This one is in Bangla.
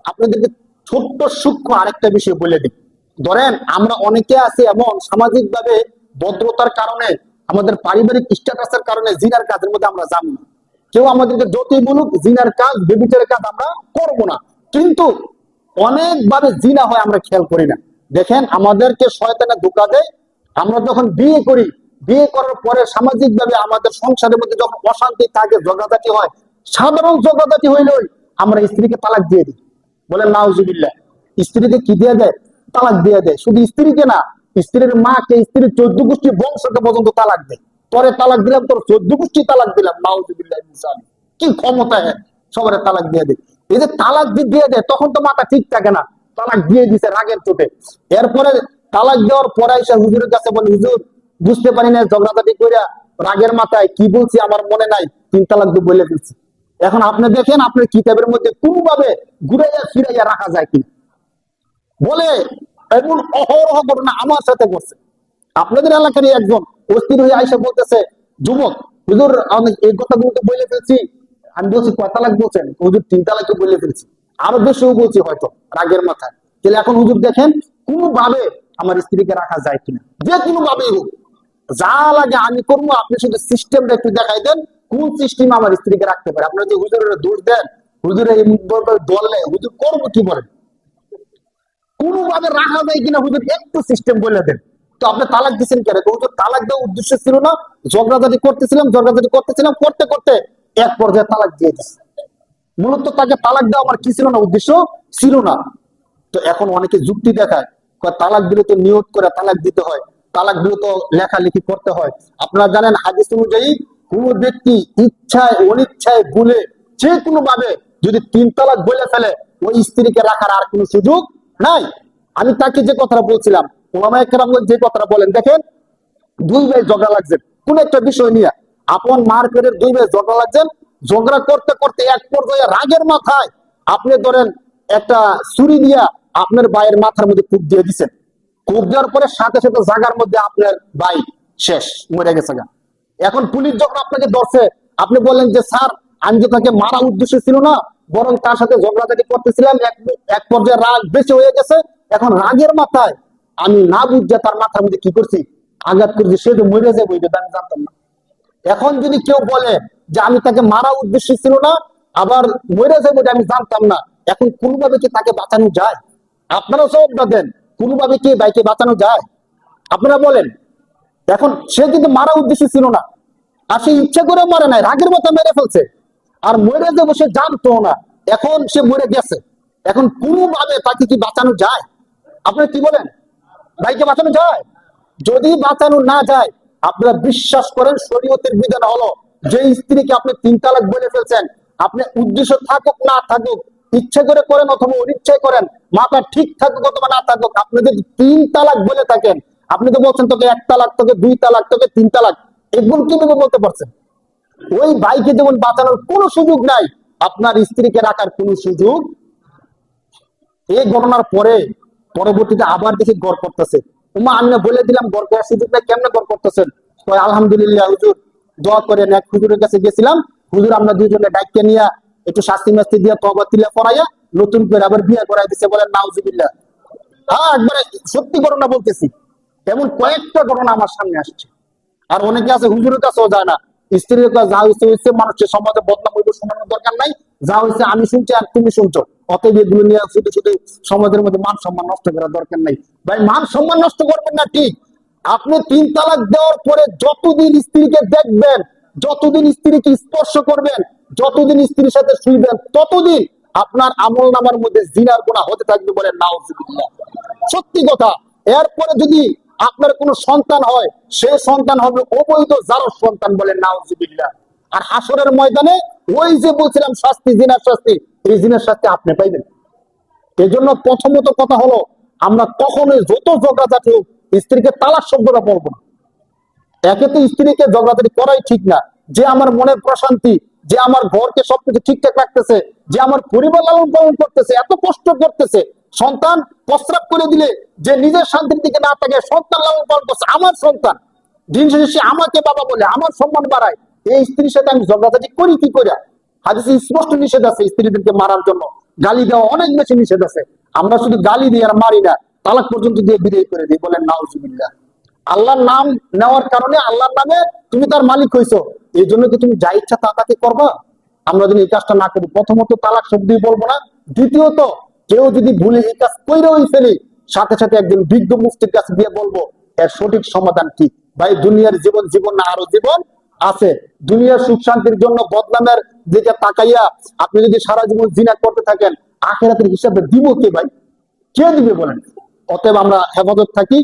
আপনাদেরকে ছোট্ট সূক্ষ্ম আরেকটা বিষয় বলে দিই। ধরেন আমরা অনেকে আছি এমন সামাজিক ভাবে ভদ্রতার কারণে, আমাদের পারিবারিক স্ট্যাটাসের কারণে জিনার কাজের মধ্যে আমরা যাবো না। কেউ আমাদেরকে যতই বলুক জিনার কাজ, বেবিচারের কাজ আমরা করবো না, কিন্তু অনেকভাবে জিনা হয় আমরা খেয়াল করি না। দেখেন আমাদেরকে শয়তানে ধোঁকা দেয়। আমরা যখন বিয়ে করি, বিয়ে করার পরে সামাজিক ভাবে আমাদের সংসারের মধ্যে যখন অশান্তি থাকে, ঝগড়াঝাটি হয়, সাধারণ ঝগড়াঝাটি হইলেই আমরা স্ত্রীকে তালাক দিয়ে দিই। বলেন নাউজুবিল্লাহ। স্ত্রীকে কি দিয়ে দেয়? তালাক দিয়ে দেয়। শুধু স্ত্রীকে না, স্ত্রীর মাকে, স্ত্রীর 14 গোষ্ঠী বংশকে পর্যন্ত তালাক দেয়। পরে তালাক দিলাম, তোর 14 গোষ্ঠী তালাক দিলাম। নাউজুবিল্লাহ। কি ক্ষমতা! হ্যাঁ, সবার তালাক দিয়ে দেয়। এই যে তালাক দিয়ে দেয়, তখন তো মাথা ঠিক থাকে না, তালাক দিয়ে দিছে রাগের চোটে। এরপরে তালাক দেওয়ার পরে এসে হুজুরের কাছে বলে, হুজুর বুঝতে পারি না, ঝগড়াঝাটি কইরা রাগের মাথায় কি বলছি আমার মনে নাই, 3 তালাক দিয়ে বলে ফেলছি। এখন আপনি দেখেন আপনার কিতাবের মধ্যে কোনোভাবে ঘুরাইয়া ফিরাইয়া রাখা যায় কিনা। বলে এমন অহরহ ঘটনা আমার সাথে করছে। আপনাদের এলাকারই একজন অস্থির হয়ে আইসা বলতেছে, যুবক হুজুর আমি এই কথাগুলো তো বলে ফেলছি। আমি বলছি কয় তালাক বলছেন? হুজুর 3 তালাককে বলে ফেলছি। আরো বেশিও বলছি হয়তো রাগের মাথায়। তাহলে এখন হুজুর দেখেন কোনোভাবে আমার স্ত্রীকে রাখা যায় কিনা, যে কোনো ভাবেই হোক, যা লাগে আমি করবো, আপনি শুধু সিস্টেমটা একটু দেখাই দেন, কোন সিস্টেম আমার স্ত্রীকে রাখতে পারে। আপনারা যে হুজুরের দোষ দেন, হুজুরের এই দলে হুজুর করবো কি বলেন? কোনোভাবে রাখা যায় কিনা হুজুর একটু সিস্টেম বলে দেন। তো আপনি তালাক দিচ্ছেন কেন? হুজুর তালাক দেওয়ার উদ্দেশ্য ছিল না, ঝগড়াঝাটি করতেছিলাম, করতে করতে এক পর্যায়ে তালাক দিয়ে দিচ্ছে। মূলত তাকে তালাক দেওয়া আমার কি ছিল না, উদ্দেশ্য ছিল না। তো এখন অনেকে যুক্তি দেখায়, তালাক দিলে তো নিয়ত করে তালাক দিতে হয়, তালাক দিলে তো লেখালেখি করতে হয়। আপনারা জানেন হাদিস অনুযায়ী কোন ব্যক্তি ইচ্ছায় অনিচ্ছায় ভুলে যে কোনো ভাবে যদি 3 তালাক বলে ফেলে, ওই স্ত্রীকে রাখার আর কোনো সুযোগ নাই। আমি তাকে যে কথাটা বলছিলাম, ওলামায়ে কেরাম যে কথাটা বলেন, দেখেন 2 ভাই ঝগড়া লাগছেন কোন একটা বিষয় নিয়ে, আপন মার পেটের 2 ভাই ঝগড়া লাগছেন। ঝগড়া করতে করতে এক পর্যায়ে রাগের মাথায় আপনি ধরেন একটা ছুরি দিয়া আপনার ভাইয়ের মাথার মধ্যে কূপ দিয়ে দিচ্ছেন। কূপ দেওয়ার পরে সাথে সাথে জায়গার মধ্যে আপনার ভাই শেষ, মরে গেছে গা। এখন পুলিশ যখন আপনাকে ধরছে, আপনি বলেন যে স্যার আমি তো তাকে মারা উদ্দেশ্য ছিল না, বরং তার সাথে ঝগড়াঝাটি করতেছিলাম, এক পর্যায়ে রাগ বেশি হয়ে গেছে। এখন রাগের মাথায় আমি না বুঝে তার মাথার মধ্যে কি করছি, আঘাত করছি, সে যে মরে যাবে ওই আমি জানতাম না। এখন যদি কেউ বলে যে আমি তাকে মারা উদ্দেশ্য ছিল না, আবার মরে যাবে আমি জানতাম না, এখন কোনোভাবে কি তাকে বাঁচানো যায়? আপনারা সব দেন, কোনোভাবে কি ভাইকে বাঁচানো যায়? আপনারা বলেন। এখন সে কিন্তু মারা উদ্দেশ্য ছিল না, আর সে ইচ্ছা করে মারে নাই, রাগের মতো মেরে ফেলছে। আর মরে যাবো সে জানতো না, এখন সে মরে গেছে। এখন কোনোভাবে তাকে কি বাঁচানো যায়? আপনারা কি বলেন? ভাইকে বাঁচানো যায়? যদি বাঁচানো না যায়, আপনারা বিশ্বাস করেন শরীয়তের বিধান হলো, যে স্ত্রীকে আপনি 3 তালাক বলে ফেলছেন, আপনি উদ্দেশ্য থাকুক না থাকুক, ইচ্ছে করে করেন অথবা অনিচ্ছায় করেন, মাথা ঠিক থাকুক অথবা না থাকুক, আপনি যদি 3 তালাক বলে থাকেন, আপনি তো বলছেন তোকে 1 তালাক, তোকে 2 তালাক, তোকে 3 তালাক, এগুলো কিভাবে বলতে পারছেন? ওই ভাইকে যেমন বাঁচানোর কোনো সুযোগ নাই, আপনার স্ত্রীকে রাখার কোনো সুযোগ। এই ঘটনার পরে পরবর্তীতে আবার দেখি গড় করতেছে, উমা আমি বলে দিলাম গড় করার সুযোগ নাই, কেমনে গড় করতেছেন? আলহামদুলিল্লাহ হুজুর দোয়া করেন। এক হুজুরের কাছে গেছিলাম, হুজুর আমরা 2 জনে ডাইকে নিয়ে একটু শাস্তি মাস্তি দিয়ে তওবা তিলা পড়াইয়া নতুন করে আবার বিয়ে করাই দিছে। বলেন নাউজুবিল্লাহ। হ্যাঁ, একবারে সত্যি ঘটনা বলতেছি। এমন কয়েকটা ঘটনা আমার সামনে আসছে। আর অনেকে আছে হুজুরের কাছেও যায় না, স্ত্রীর কাছে যা হয়েছে মানুষের সমাজে বদনাম হইব শোনানোর দরকার নাই, যা হয়েছে আমি শুনছি আর তুমি শুনছো, অতএব এগুলো নিয়ে শুধু শুধু সমাজের মধ্যে মান সম্মান নষ্ট করার দরকার নাই। ভাই মান সম্মান নষ্ট করবেন না ঠিক, আপনি 3 তালাক দেওয়ার পরে যতদিন স্ত্রীকে দেখবেন, যতদিন স্ত্রীকে স্পর্শ করবেন, যতদিন স্ত্রীর সাথে শুইবেন, ততদিন আপনার আমল নামার মধ্যে জিনার গুনাহ হতে থাকবে। বলেন নাউজুবিল্লাহ। সত্যি কথা। এরপরে যদি আপনার কোনো সন্তান হয়, সে সন্তান হবে অবৈধ জারজ সন্তান। বলেন নাউজুবিল্লাহ। আর হাসরের ময়দানে ওই যে বলছিলাম শাস্তি, জিনার শাস্তি, এই জিনার শাস্তি আপনি পাইবেন। এই জন্য প্রথমত কথা হলো, আমরা কখনোই যত ঝগড়াঝাটি হোক স্ত্রীকে তালাক শব্দটা পড়বো না। একে তো স্ত্রীকে ঝগড়াঝাটি করাই ঠিক না। যে আমার মনের প্রশান্তি, যে আমার ঘরকে সবকিছু ঠিকঠাক রাখতেছে, যে আমার পরিবার লালন পালন করতেছে, এত কষ্ট করতেছে, সন্তান প্রস্রাব করে দিলে যে নিজের শান্তির দিকে না থাকে, সন্তান লালন পালন করছে, আমার সন্তান দিন শেষে আমাকে বাবা বলে আমার সম্মান বাড়ায়, এই স্ত্রীর সাথে আমি ঝগড়াঝাটি করি কি করে? হাদিসে স্পষ্ট নিষেধ আছে স্ত্রীদেরকে মারার জন্য। গালি দেওয়া অনেক বেশি নিষেধ আছে। আমরা শুধু গালি দিয়ে আর মারি না, তালাক পর্যন্ত দিয়ে বিদায় করে দিই, বলেন নাউজুবিল্লাহ। আল্লাহর নাম নেওয়ার কারণে, আল্লাহর নামে তুমি তার মালিক হইছো, এই জন্য কি তুমি যা ইচ্ছা তা তাকে করবা? আমরা যদি এই কাজটা না করি, প্রথমত তালাক শব্দই বলবো না, দ্বিতীয়ত কেউ যদি ভুলে এই কাজ কইরেও ফেলি, সাথে সাথে একজন বিজ্ঞ মুফতির কাছে দিয়ে বলবো এর সঠিক সমাধান কি। ভাই, দুনিয়ার জীবন জীবন না, আরো জীবন আছে। দুনিয়ার সুখ শান্তির জন্য বদনামের দিকে তাকাইয়া আপনি যদি সারা জীবন জিনা করতে থাকেন, আখিরাতের হিসাবে দিব কে ভাই? কে দিবে বলেন? অতএব আমরা হেফাজত থাকি।